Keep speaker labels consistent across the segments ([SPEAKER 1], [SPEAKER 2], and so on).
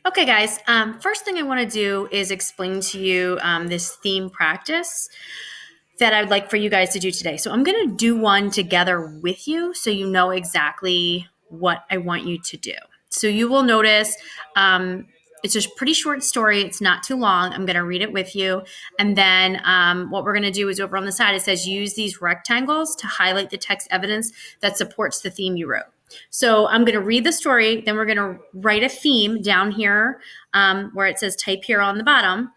[SPEAKER 1] Okay, guys, first thing I want to do is explain to you this theme practice that I'd like for you guys to do today. So I'm going to do one together with you so you know exactly what I want you to do. So you will notice it's a pretty short story. It's not too long. I'm going to read it with you. And then what we're going to do is over on the side, it says use these rectangles to highlight the text evidence that supports the theme you wrote. So I'm going to read the story, then we're going to write a theme down here where it says type here on the bottom.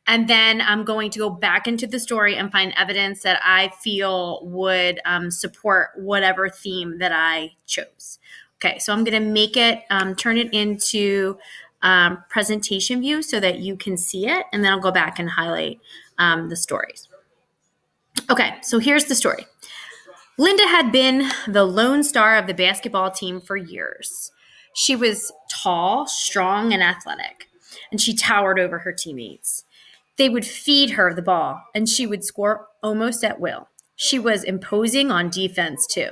[SPEAKER 1] And then I'm going to go back into the story and find evidence that I feel would support whatever theme that I chose. Okay, so I'm going to make it, turn it into presentation view so that you can see it. And then I'll go back and highlight the stories. Okay, so here's the story. Linda had been the lone star of the basketball team for years. She was tall, strong, and athletic, and she towered over her teammates. They would feed her the ball, and she would score almost at will. She was imposing on defense, too.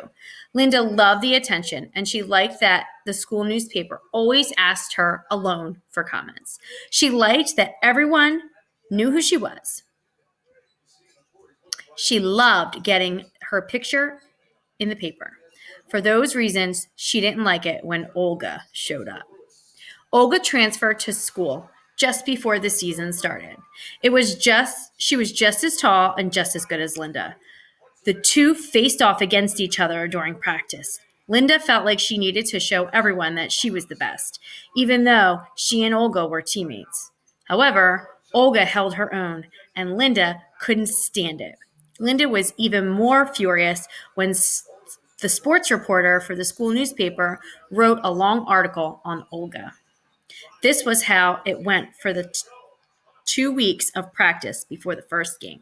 [SPEAKER 1] Linda loved the attention, and she liked that the school newspaper always asked her alone for comments. She liked that everyone knew who she was. She loved getting her picture in the paper. For those reasons, she didn't like it when Olga showed up. Olga transferred to school just before the season started. She was just as tall and just as good as Linda. The two faced off against each other during practice. Linda felt like she needed to show everyone that she was the best, even though she and Olga were teammates. However, Olga held her own, and Linda couldn't stand it. Linda was even more furious when the sports reporter for the school newspaper wrote a long article on Olga. This was how it went for the 2 weeks of practice before the first game.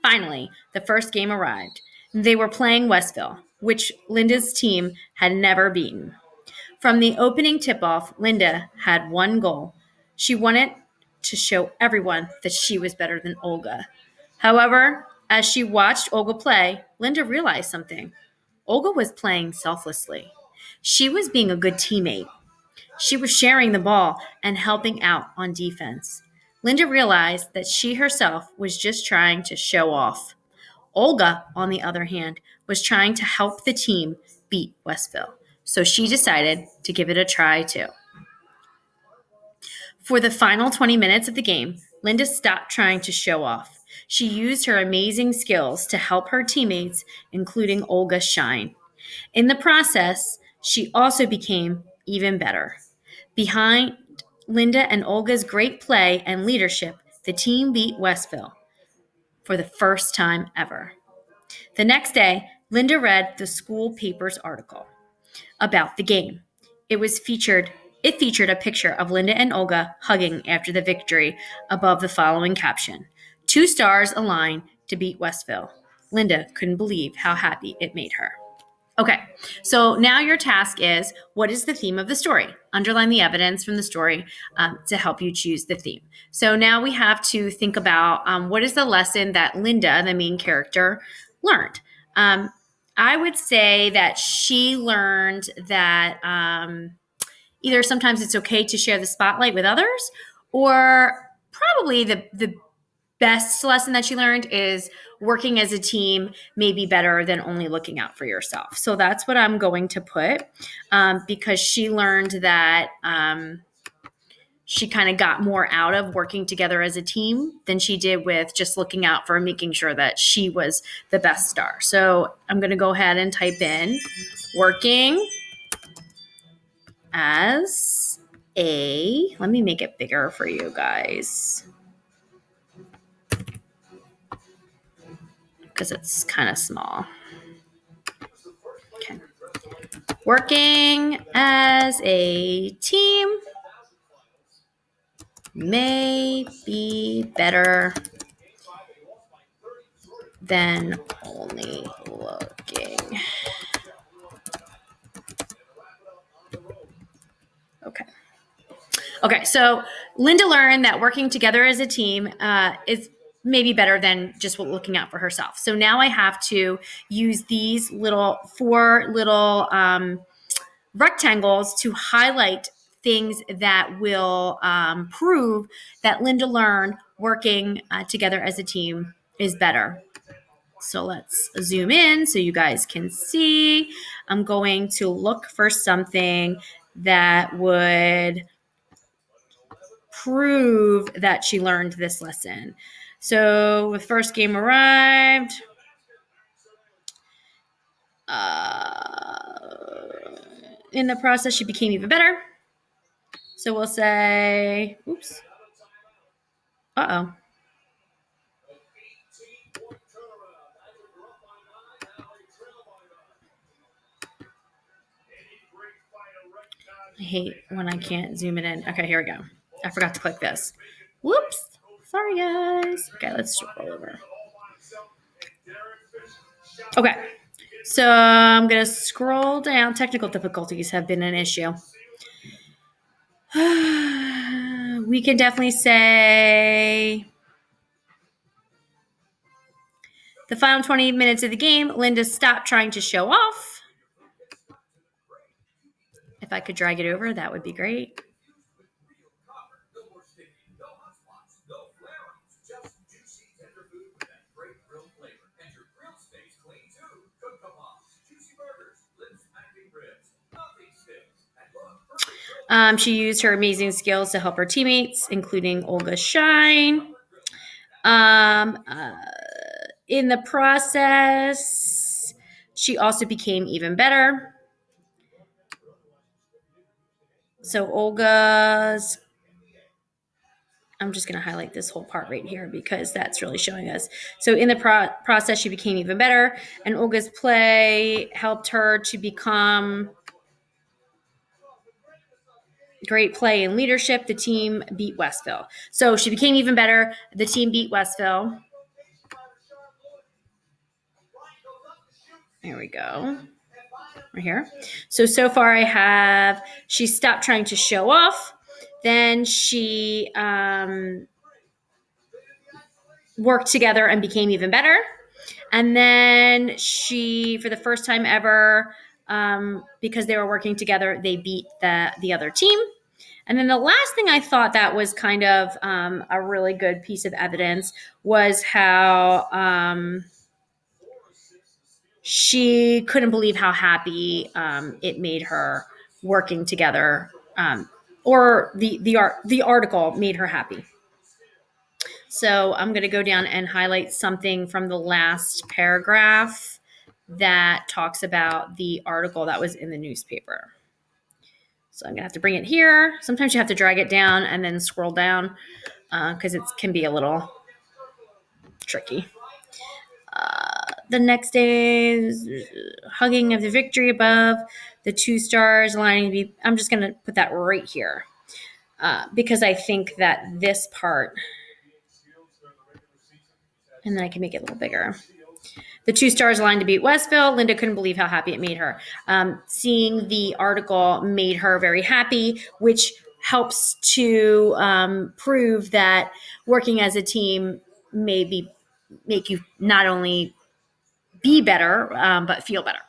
[SPEAKER 1] Finally, the first game arrived. They were playing Westville, which Linda's team had never beaten. From the opening tip-off, Linda had one goal. She wanted to show everyone that she was better than Olga. However, as she watched Olga play, Linda realized something. Olga was playing selflessly. She was being a good teammate. She was sharing the ball and helping out on defense. Linda realized that she herself was just trying to show off. Olga, on the other hand, was trying to help the team beat Westville. So she decided to give it a try too. For the final 20 minutes of the game, Linda stopped trying to show off. She used her amazing skills to help her teammates, including Olga, shine. In the process, she also became even better. Behind Linda and Olga's great play and leadership, the team beat Westville for the first time ever. The next day, Linda read the school paper's article about the game. It featured a picture of Linda and Olga hugging after the victory above the following caption: 2 stars align to beat Westville. Linda couldn't believe how happy it made her. Okay, so now your task is, what is the theme of the story? Underline the evidence from the story to help you choose the theme. So now we have to think about what is the lesson that Linda, the main character, learned. I would say that she learned that either sometimes it's okay to share the spotlight with others, or probably the best lesson that she learned is working as a team may be better than only looking out for yourself. So that's what I'm going to put because she learned that she kind of got more out of working together as a team than she did with just looking out for making sure that she was the best star. So I'm going to go ahead and type in working as let me make it bigger for you guys, because it's kind of small. Okay. Working as a team may be better than only looking. Okay, so Linda learned that working together as a team is maybe better than just looking out for herself. So now I have to use these 4 little rectangles to highlight things that will prove that Linda learned working together as a team is better. So let's zoom in so you guys can see. I'm going to look for something that would prove that she learned this lesson. So the first game arrived. In the process, she became even better. So we'll say, oops. Uh-oh. I hate when I can't zoom it in. Okay, here we go. I forgot to click this. Whoops. Sorry, guys. Okay, let's roll over. Okay. So I'm going to scroll down. Technical difficulties have been an issue. We can definitely say the final 20 minutes of the game, Linda stopped trying to show off. If I could drag it over, that would be great. She used her amazing skills to help her teammates, including Olga's shine. In the process, she also became even better. So Olga's, I'm just going to highlight this whole part right here because that's really showing us. So in the process, she became even better, and Olga's play helped her to become great play and leadership. The team beat Westville. So she became even better. The team beat Westville. There we go. Right here. So far I have, she stopped trying to show off. Then she worked together and became even better. And then she, for the first time ever, because they were working together, they beat the other team. And then the last thing I thought that was kind of a really good piece of evidence was how she couldn't believe how happy it made her working together, or the article made her happy. So I'm going to go down and highlight something from the last paragraph that talks about the article that was in the newspaper. So I'm going to have to bring it here. Sometimes you have to drag it down and then scroll down because it can be a little tricky. The next day is hugging of the victory above, the 2 stars aligning to be, I'm just going to put that right here because I think that this part, and then I can make it a little bigger. The 2 stars aligned to beat Westville. Linda couldn't believe how happy it made her. Seeing the article made her very happy, which helps to prove that working as a team make you not only be better, but feel better.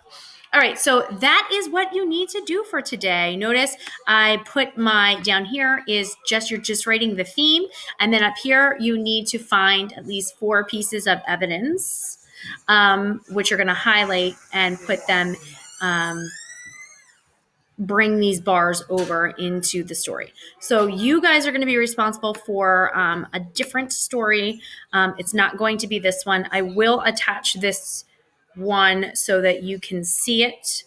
[SPEAKER 1] All right, so that is what you need to do for today. Notice I put down here is you're just writing the theme, and then up here you need to find at least 4 pieces of evidence, which you're going to highlight and put them, bring these bars over into the story. So you guys are going to be responsible for a different story. It's not going to be this one. I will attach this one so that you can see it